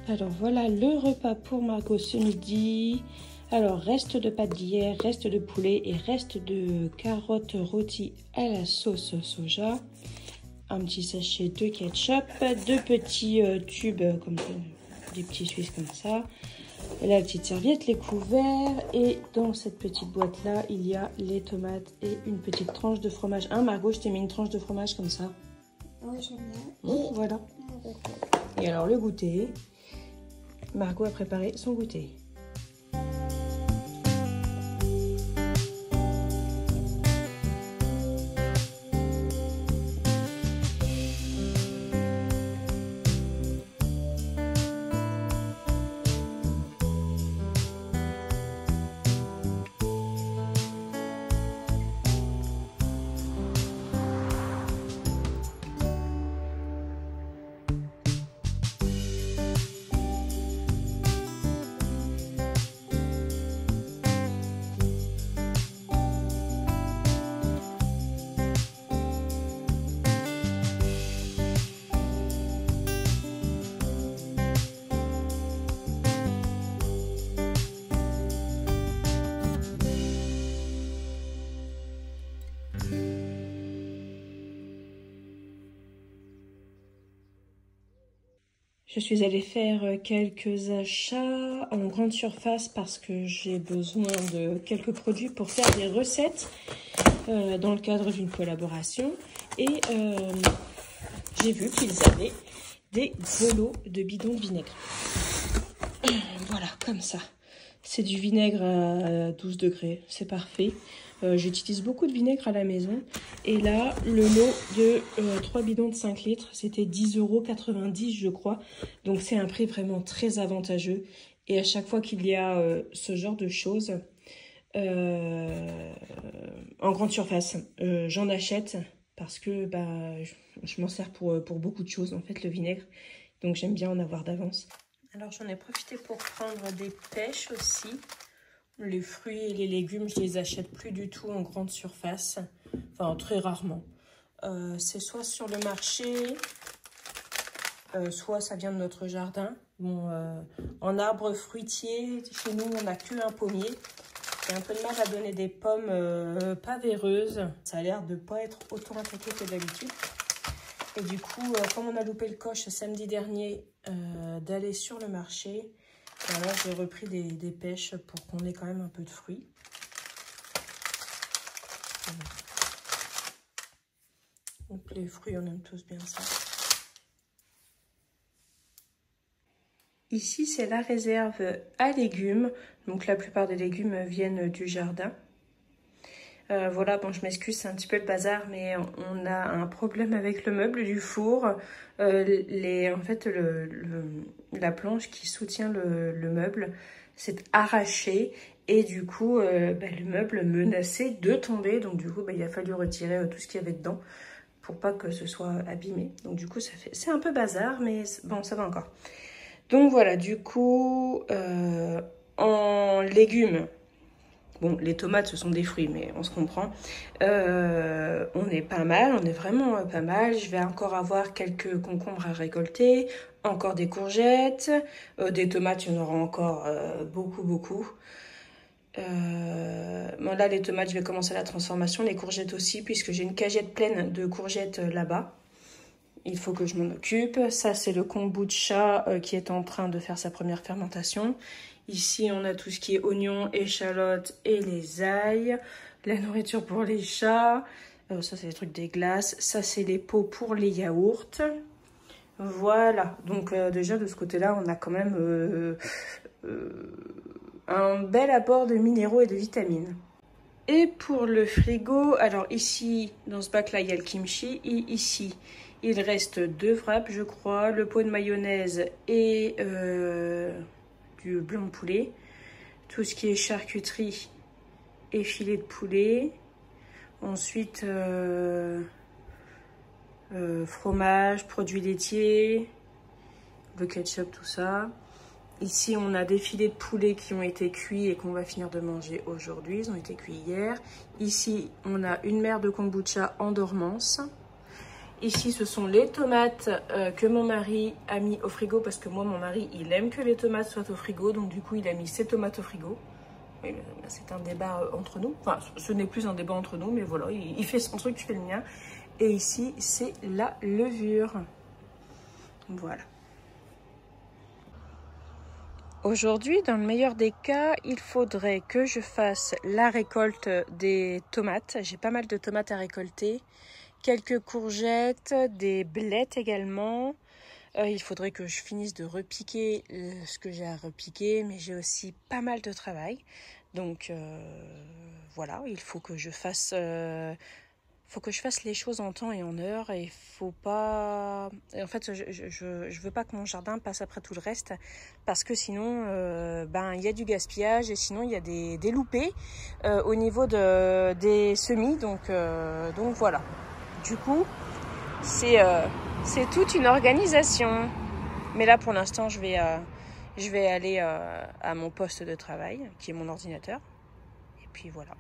Alors voilà le repas pour Margot ce midi. Alors reste de pâtes d'hier, reste de poulet et reste de carottes rôties à la sauce soja. Un petit sachet de ketchup, deux petits tubes comme des petits suisses comme ça. La petite serviette, les couverts et dans cette petite boîte là il y a les tomates et une petite tranche de fromage. Hein Margot, je t'ai mis une tranche de fromage comme ça. Oui, j'aime bien. Voilà. Et alors le goûter. Margot a préparé son goûter. Je suis allée faire quelques achats en grande surface parce que j'ai besoin de quelques produits pour faire des recettes dans le cadre d'une collaboration. Et j'ai vu qu'ils avaient des gros lots de bidons de vinaigre. Voilà, comme ça. C'est du vinaigre à 12 degrés, c'est parfait. J'utilise beaucoup de vinaigre à la maison. Et là, le lot de 3 bidons de 5 litres, c'était 10,90 € je crois. Donc c'est un prix vraiment très avantageux. Et à chaque fois qu'il y a ce genre de choses, en grande surface, j'en achète parce que bah, je m'en sers pour beaucoup de choses, en fait, le vinaigre. Donc j'aime bien en avoir d'avance. Alors j'en ai profité pour prendre des pêches aussi. Les fruits et les légumes, je les achète plus du tout en grande surface. Enfin, très rarement. C'est soit sur le marché, soit ça vient de notre jardin. Bon, en arbre fruitier, chez nous, on n'a qu'un pommier. J'ai un peu de mal à donner des pommes pas véreuses. Ça a l'air de ne pas être autant attaqué que d'habitude. Et du coup, comme on a loupé le coche samedi dernier d'aller sur le marché, Voilà, j'ai repris des pêches pour qu'on ait quand même un peu de fruits. Voilà. Donc les fruits, on aime tous bien ça. Ici, c'est la réserve à légumes. Donc la plupart des légumes viennent du jardin. Voilà, bon, je m'excuse, c'est un petit peu le bazar, mais on a un problème avec le meuble du four. En fait, la planche qui soutient le meuble s'est arrachée et du coup, le meuble menaçait de tomber. Donc du coup, il a fallu retirer tout ce qu'il y avait dedans pour pas que ce soit abîmé. Donc du coup, c'est un peu bazar, mais bon, ça va encore. Donc voilà, du coup, en légumes. Bon, les tomates, ce sont des fruits, mais on se comprend. On est pas mal, on est vraiment pas mal. Je vais encore avoir quelques concombres à récolter, encore des courgettes, des tomates, il y en aura encore beaucoup. Bon, là, les tomates, je vais commencer la transformation, les courgettes aussi, puisque j'ai une cagette pleine de courgettes là-bas. Il faut que je m'en occupe. Ça, c'est le kombucha qui est en train de faire sa première fermentation. Ici, on a tout ce qui est oignons, échalotes et les ails. La nourriture pour les chats. Ça, c'est les trucs des glaces. Ça, c'est les pots pour les yaourts. Voilà. Donc, déjà, de ce côté-là, on a quand même un bel apport de minéraux et de vitamines. Et pour le frigo, alors ici, dans ce bac-là, il y a le kimchi. Et ici, il reste 2 wraps, je crois. Le pot de mayonnaise et du blanc de poulet. Tout ce qui est charcuterie et filet de poulet. Ensuite, fromage, produits laitiers, le ketchup, tout ça. Ici, on a des filets de poulet qui ont été cuits et qu'on va finir de manger aujourd'hui. Ils ont été cuits hier. Ici, on a une mer de kombucha en dormance. Ici, ce sont les tomates que mon mari a mis au frigo parce que moi, mon mari, il aime que les tomates soient au frigo. Donc, du coup, il a mis ses tomates au frigo. C'est un débat entre nous. Enfin, ce n'est plus un débat entre nous, mais voilà, il fait son truc, je fais le mien. Et ici, c'est la levure. Voilà. Aujourd'hui, dans le meilleur des cas, il faudrait que je fasse la récolte des tomates. J'ai pas mal de tomates à récolter. Quelques courgettes, des blettes également. Il faudrait que je finisse de repiquer ce que j'ai à repiquer, mais j'ai aussi pas mal de travail. Donc voilà, il faut que je fasse... faut que je fasse les choses en temps et en heure et faut pas... En fait, je veux pas que mon jardin passe après tout le reste parce que sinon, il y a du gaspillage et sinon, il y a des loupés au niveau des semis. Donc voilà. Du coup, c'est toute une organisation. Mais là, pour l'instant, je vais aller à mon poste de travail, qui est mon ordinateur. Et puis voilà.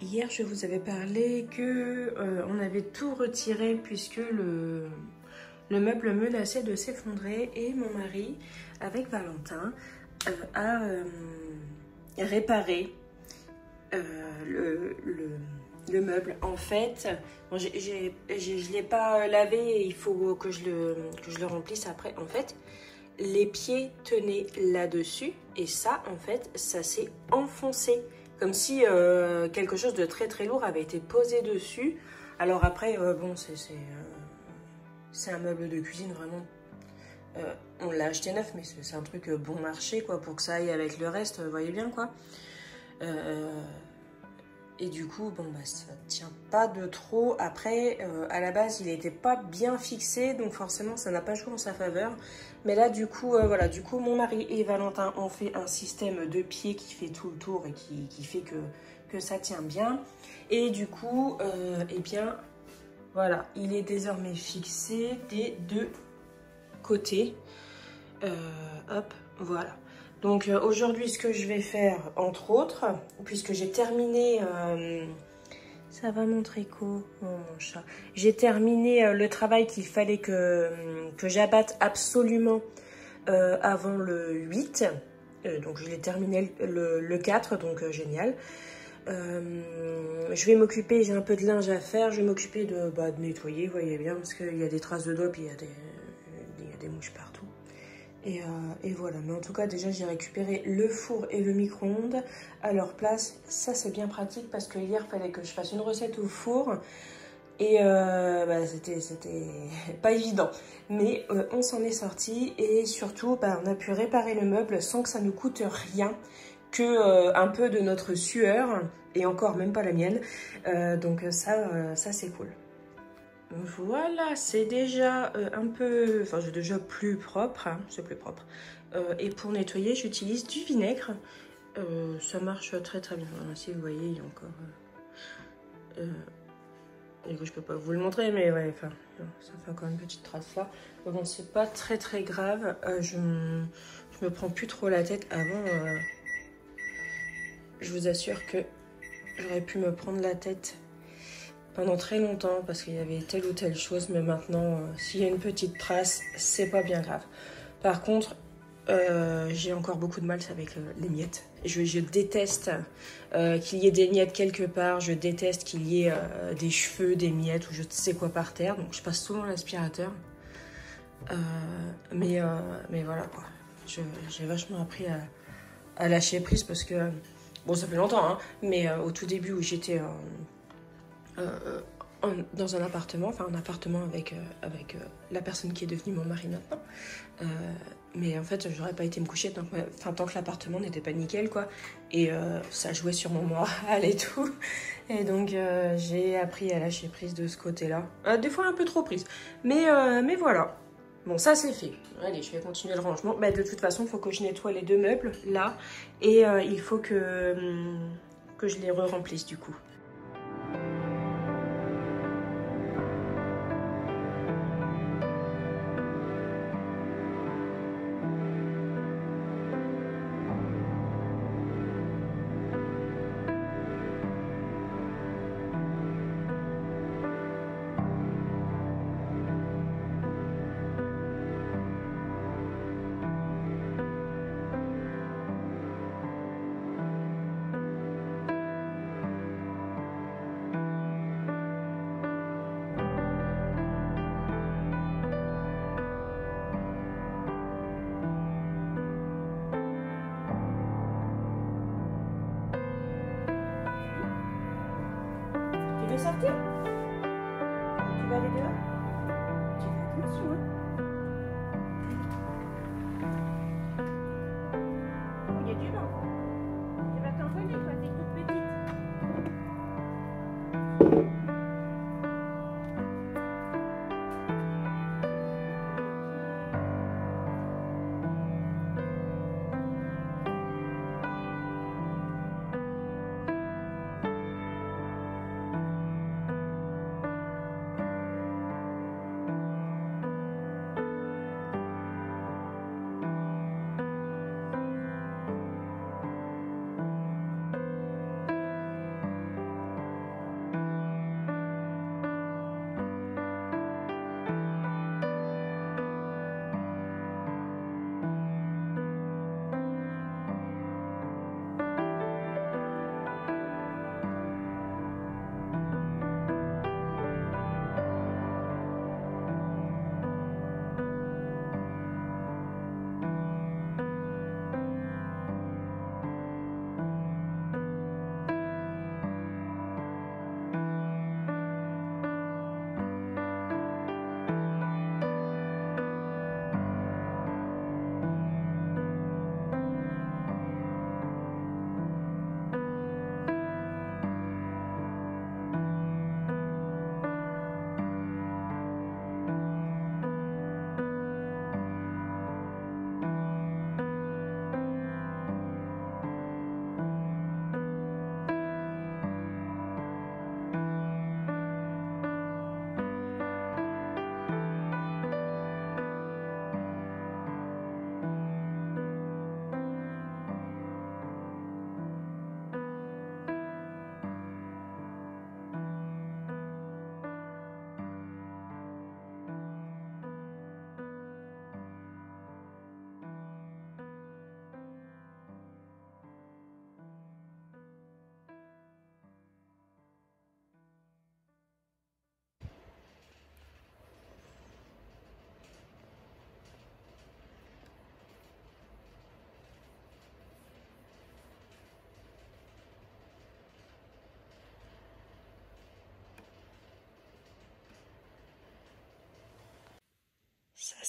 Hier, je vous avais parlé que on avait tout retiré puisque le meuble menaçait de s'effondrer et mon mari, avec Valentin, a réparé le meuble. En fait, bon, je ne l'ai pas lavé et il faut que je le remplisse après. En fait, les pieds tenaient là-dessus et ça, en fait, ça s'est enfoncé. Comme si quelque chose de très très lourd avait été posé dessus. Alors après, bon, c'est un meuble de cuisine vraiment. On l'a acheté neuf, mais c'est un truc bon marché, quoi, pour que ça aille avec le reste, vous voyez bien, quoi. Et du coup, bon, bah, ça tient pas de trop. Après, à la base, il n'était pas bien fixé, donc forcément, ça n'a pas joué en sa faveur. Mais là, du coup, voilà, du coup, mon mari et Valentin ont fait un système de pieds qui fait tout le tour et qui fait que ça tient bien. Et du coup, eh bien, voilà, il est désormais fixé des deux côtés. Hop, voilà. Donc aujourd'hui, ce que je vais faire, entre autres, puisque j'ai terminé... ça va mon tricot, oh, mon chat. J'ai terminé le travail qu'il fallait que j'abatte absolument avant le 8. Donc je l'ai terminé le 4, donc génial. Je vais m'occuper, j'ai un peu de linge à faire, je vais m'occuper de nettoyer, vous voyez bien, parce qu'il y a des traces de doigts, puis il y a des mouches partout. Et voilà, mais en tout cas déjà j'ai récupéré le four et le micro-ondes à leur place. Ça c'est bien pratique parce que hier il fallait que je fasse une recette au four et c'était pas évident. Mais on s'en est sorti et surtout on a pu réparer le meuble sans que ça nous coûte rien que un peu de notre sueur et encore même pas la mienne. Donc ça c'est cool. Voilà, c'est déjà un peu, enfin c'est déjà plus propre, hein, c'est plus propre. Et pour nettoyer, j'utilise du vinaigre. Ça marche très très bien. Voilà, si vous voyez, il y a encore... je peux pas vous le montrer, mais ouais, enfin, ça fait encore une petite trace là. Mais bon, c'est pas très très grave. Je me prends plus trop la tête. Avant, je vous assure que j'aurais pu me prendre la tête pendant très longtemps parce qu'il y avait telle ou telle chose, mais maintenant s'il y a une petite trace, c'est pas bien grave. Par contre, j'ai encore beaucoup de mal avec les miettes. Je déteste qu'il y ait des miettes quelque part, je déteste qu'il y ait des cheveux, des miettes ou je ne sais quoi par terre, donc je passe souvent l'aspirateur. Mais voilà quoi, j'ai vachement appris à lâcher prise parce que, bon ça fait longtemps, hein, mais au tout début où j'étais dans un appartement, enfin un appartement avec la personne qui est devenue mon mari maintenant. Mais en fait, j'aurais pas été me coucher tant que l'appartement n'était pas nickel, quoi. Et ça jouait sur mon moral et tout. Et donc, j'ai appris à lâcher prise de ce côté-là. Des fois, un peu trop prise. Mais voilà. Bon, ça, c'est fait. Allez, je vais continuer le rangement. Bah, de toute façon, il faut que je nettoie les deux meubles, là. Et il faut que je les re-remplisse, du coup. Tu veux sortir? Tu vas aller dehors? Tu fais attention, hein? Oh, il y a du vent. Tu vas t'envoler, toi, t'es toute petite.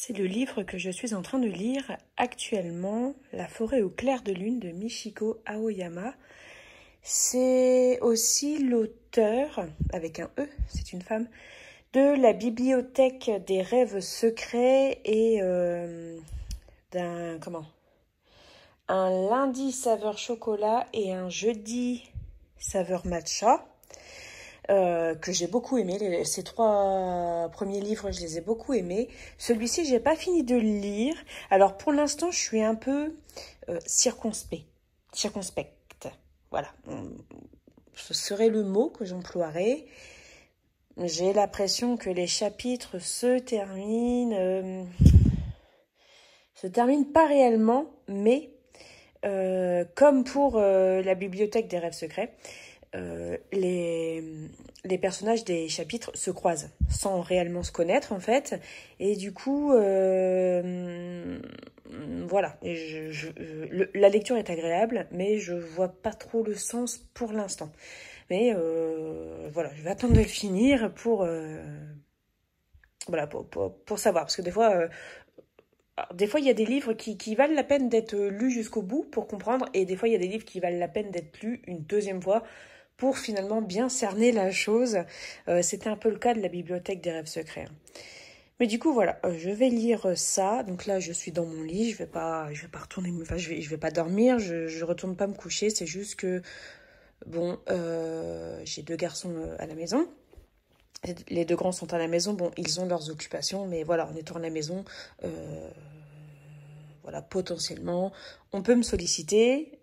c'est le livre que je suis en train de lire actuellement, La forêt au clair de lune de Michiko Aoyama. C'est aussi l'auteur, avec un E, c'est une femme, de La bibliothèque des rêves secrets et un lundi saveur chocolat et un jeudi saveur matcha. Que j'ai beaucoup aimé. Ces 3 premiers livres, je les ai beaucoup aimés. Celui-ci, j'ai pas fini de le lire. Alors, pour l'instant, je suis un peu circonspecte. Voilà. Ce serait le mot que j'emploierais. J'ai l'impression que les chapitres se terminent pas réellement, mais comme pour la bibliothèque des rêves secrets, les personnages des chapitres se croisent sans réellement se connaître en fait, et du coup voilà, et la lecture est agréable, mais je vois pas trop le sens pour l'instant. Mais voilà, je vais attendre de le finir pour savoir, parce que des fois il y a des livres qui valent la peine d'être lus jusqu'au bout pour comprendre, et des fois il y a des livres qui valent la peine d'être lus une deuxième fois pour finalement bien cerner la chose. C'était un peu le cas de la bibliothèque des rêves secrets. Mais du coup voilà, je vais lire ça. Donc là je suis dans mon lit, je vais pas retourner, enfin je vais pas dormir, je retourne pas me coucher. C'est juste que bon, j'ai 2 garçons à la maison. Les 2 grands sont à la maison. Bon, ils ont leurs occupations, mais voilà, en étant à la maison, voilà, potentiellement, on peut me solliciter.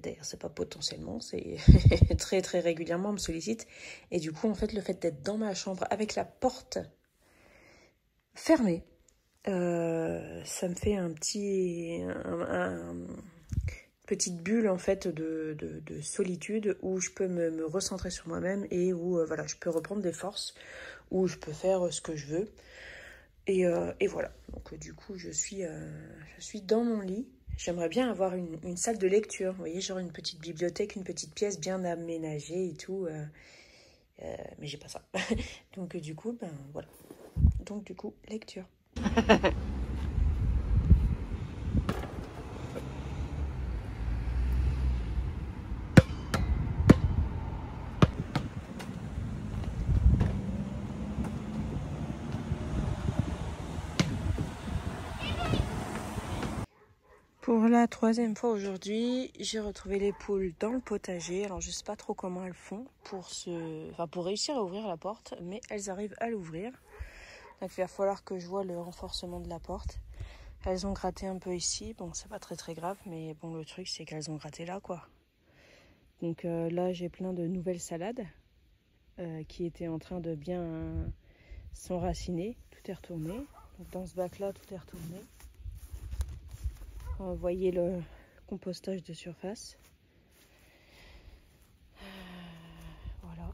D'ailleurs, c'est pas potentiellement, c'est très très régulièrement on me sollicite. Et du coup, en fait, le fait d'être dans ma chambre avec la porte fermée, ça me fait petite bulle en fait de solitude où je peux me recentrer sur moi-même et où voilà, je peux reprendre des forces, où je peux faire ce que je veux. Et voilà, donc du coup je suis dans mon lit. J'aimerais bien avoir une salle de lecture, vous voyez, genre une petite bibliothèque, une petite pièce bien aménagée et tout, mais j'ai pas ça. Donc du coup, ben voilà. Donc du coup, lecture. Pour la 3e fois aujourd'hui, j'ai retrouvé les poules dans le potager. Alors je sais pas trop comment elles font pour réussir à ouvrir la porte, mais elles arrivent à l'ouvrir. Donc il va falloir que je vois le renforcement de la porte. Elles ont gratté un peu ici, bon c'est pas très très grave, mais bon le truc c'est qu'elles ont gratté là quoi. Donc là j'ai plein de nouvelles salades qui étaient en train de bien s'enraciner. Tout est retourné, donc dans ce bac là tout est retourné. Vous voyez le compostage de surface. Voilà.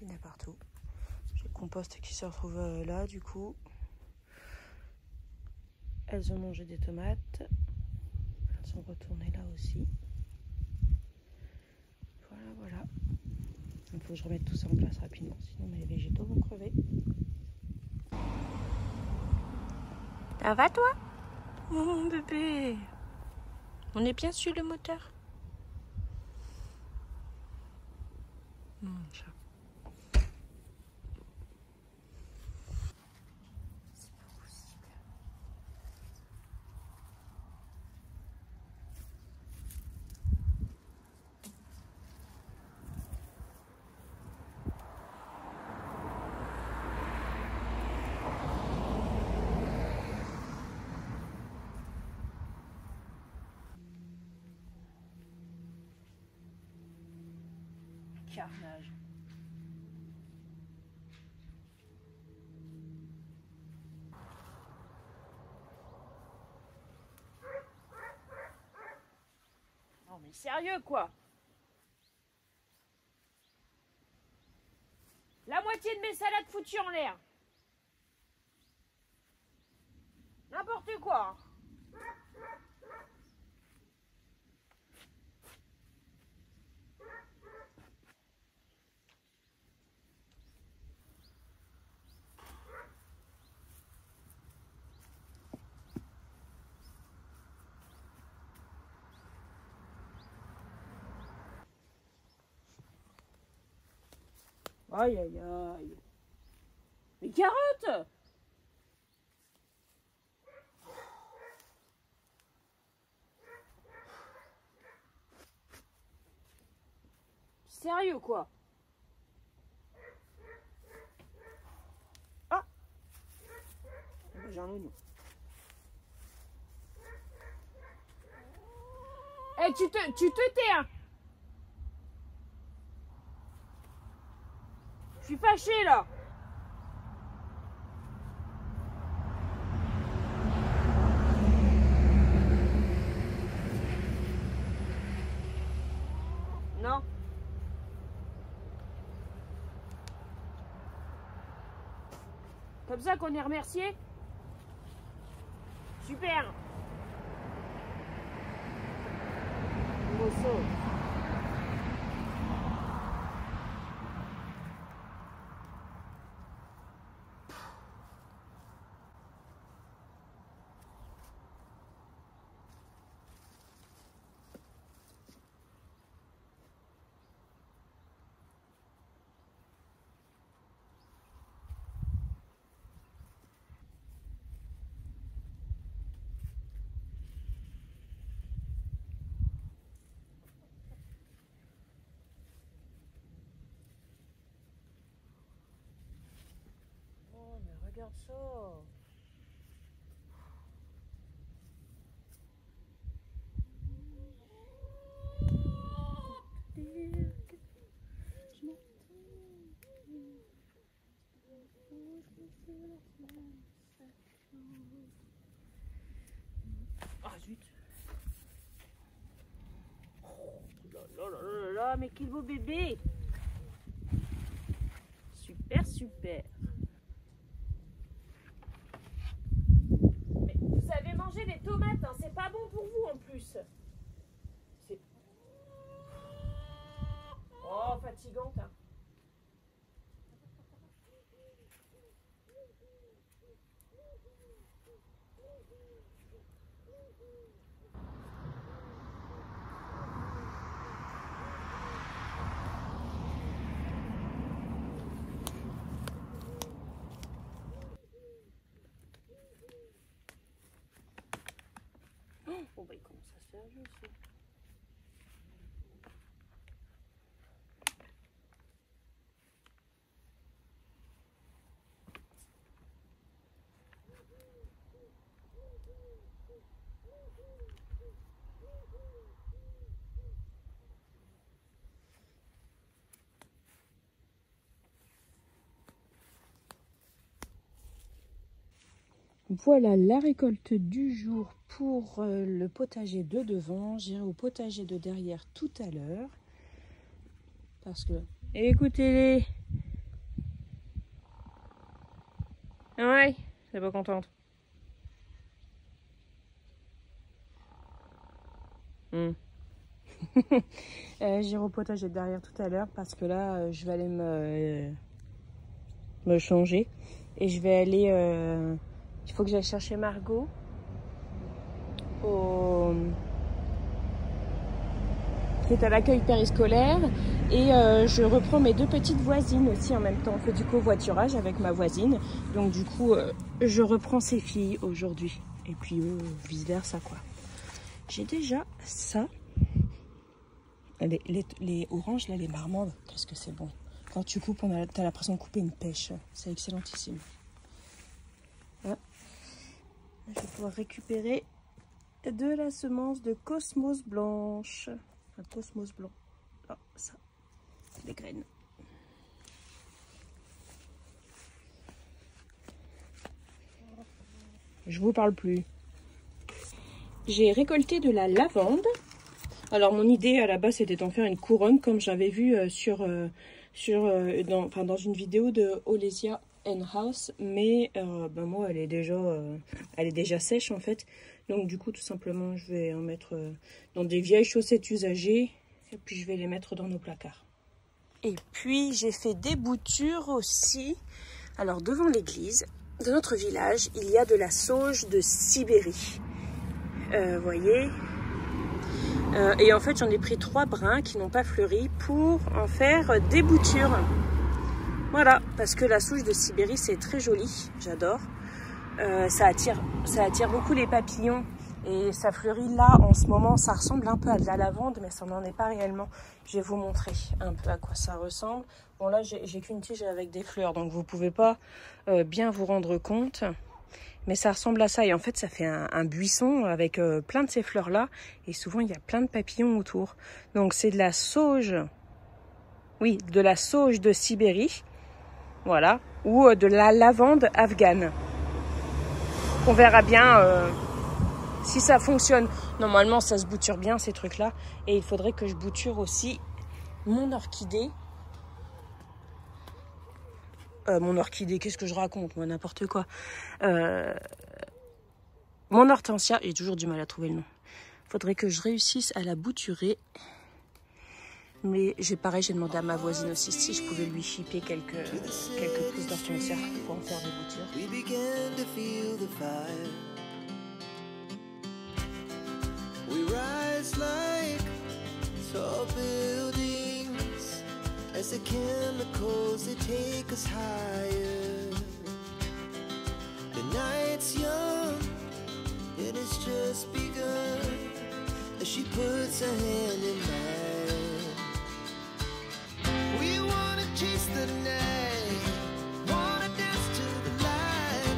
Il y en a partout. J'ai le compost qui se retrouve là du coup. Elles ont mangé des tomates. Elles sont retournées là aussi. Voilà. Il faut que je remette tout ça en place rapidement, sinon mes végétaux vont crever. Ça va toi? Oh mon bébé. On est bien sur le moteur. Chat. Carnage. Non mais sérieux quoi. La moitié de mes salades foutues en l'air. N'importe quoi. Aïe, aïe, aïe. Mais carotte! Sérieux, quoi? Ah! J'ai un oignon. Eh, tu te tais, hein? Je suis fâchée, là. Non. Comme ça qu'on est remercié? Super. Mosso. Oh, mais regarde ça. Ah zut. Oh là là là là là, mais quel beau bébé. Super, super. Mais vous avez mangé des tomates, hein, c'est pas bon pour vous en plus. C'est... Oh, fatigante, hein. Oh bah il commence à se faire vieux aussi. Voilà la récolte du jour pour le potager de devant. J'irai au potager de derrière tout à l'heure. Parce que... Écoutez-les. Ouais, c'est pas contente. J'irai au potager de derrière tout à l'heure parce que là, je vais aller me changer. Et je vais aller... il faut que j'aille chercher Margot qui est à l'accueil périscolaire. Et je reprends mes deux petites voisines aussi en même temps. On fait du covoiturage avec ma voisine. Donc du coup, je reprends ces filles aujourd'hui. Et puis vice versa quoi. J'ai déjà ça. Les oranges, là, les marmandes, qu'est-ce que c'est bon. Quand tu coupes, t'as l'impression de couper une pêche. C'est excellentissime. Voilà. Je vais pouvoir récupérer de la semence de cosmos blanche. Un cosmos blanc. Ah, ça, des graines. Je vous parle plus. J'ai récolté de la lavande. Alors mon idée à la base c'était d'en faire une couronne comme j'avais vu dans une vidéo de Olesia House, mais ben moi elle est déjà sèche en fait. Donc du coup tout simplement je vais en mettre dans des vieilles chaussettes usagées et puis je vais les mettre dans nos placards. Et puis j'ai fait des boutures aussi. Alors devant l'église de notre village il y a de la sauge de Sibérie. Voyez. Et en fait j'en ai pris 3 brins qui n'ont pas fleuri pour en faire des boutures. Voilà, parce que la souche de Sibérie, c'est très joli, j'adore. Ça attire beaucoup les papillons et ça fleurit là en ce moment. Ça ressemble un peu à de la lavande, mais ça n'en est pas réellement. Je vais vous montrer un peu à quoi ça ressemble. Bon là, j'ai qu'une tige avec des fleurs, donc vous pouvez pas bien vous rendre compte. Mais ça ressemble à ça et en fait, ça fait un buisson avec plein de ces fleurs-là. Et souvent, il y a plein de papillons autour. Donc c'est de la sauge, oui, de la sauge de Sibérie. Voilà, ou de la lavande afghane. On verra bien si ça fonctionne. Normalement, ça se bouture bien, ces trucs-là. Et il faudrait que je bouture aussi mon orchidée. Mon orchidée, qu'est-ce que je raconte, moi, n'importe quoi. Mon hortensia, j'ai toujours du mal à trouver le nom. Faudrait que je réussisse à la bouturer. Mais pareil, j'ai demandé à ma voisine aussi si je pouvais lui shipper quelques pousses d'hortensia pour en faire des boutures. We rise like tall buildings as the chemicals they take us higher. The night's young and it's just begun as she puts her hand in mine. We wanna chase the night, wanna dance to the light,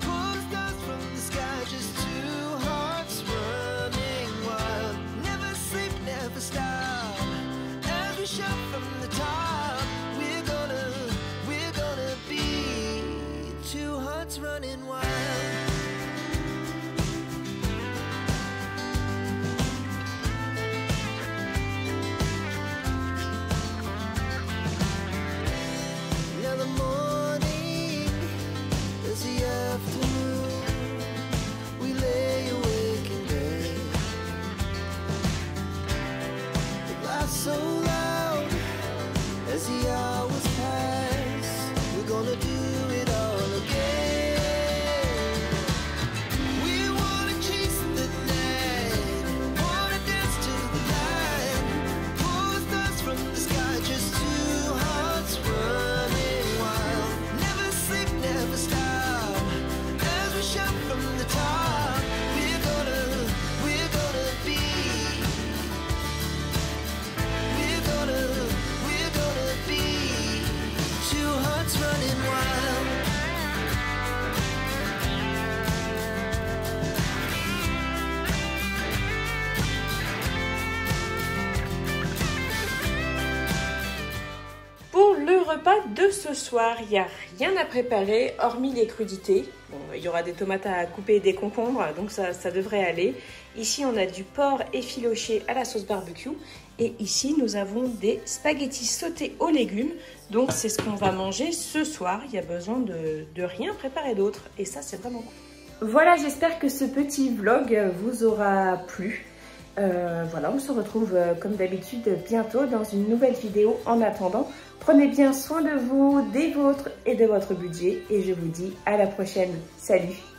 pull the stars from the sky, just two hearts running wild. Never sleep, never stop, as we shout from the top. We're gonna be two hearts running wild. So loud as the hours pass, we're gonna do it all again. We wanna chase the night, wanna dance to the light, pull the stars from the sky, just two hearts running wild. Never sleep, never stop, as we shout from the top. We're gonna be. We're gonna be two hearts running wild. Pour le repas de ce soir, il n'y a rien à préparer hormis les crudités. Bon, il y aura des tomates à couper et des concombres, donc ça devrait aller. Ici, on a du porc effiloché à la sauce barbecue. Et ici, nous avons des spaghettis sautés aux légumes. Donc, c'est ce qu'on va manger ce soir. Il y a besoin de rien préparer d'autre. Et ça, c'est vraiment cool. Voilà, j'espère que ce petit vlog vous aura plu. Voilà, on se retrouve comme d'habitude bientôt dans une nouvelle vidéo. En attendant, prenez bien soin de vous, des vôtres et de votre budget. Et je vous dis à la prochaine. Salut!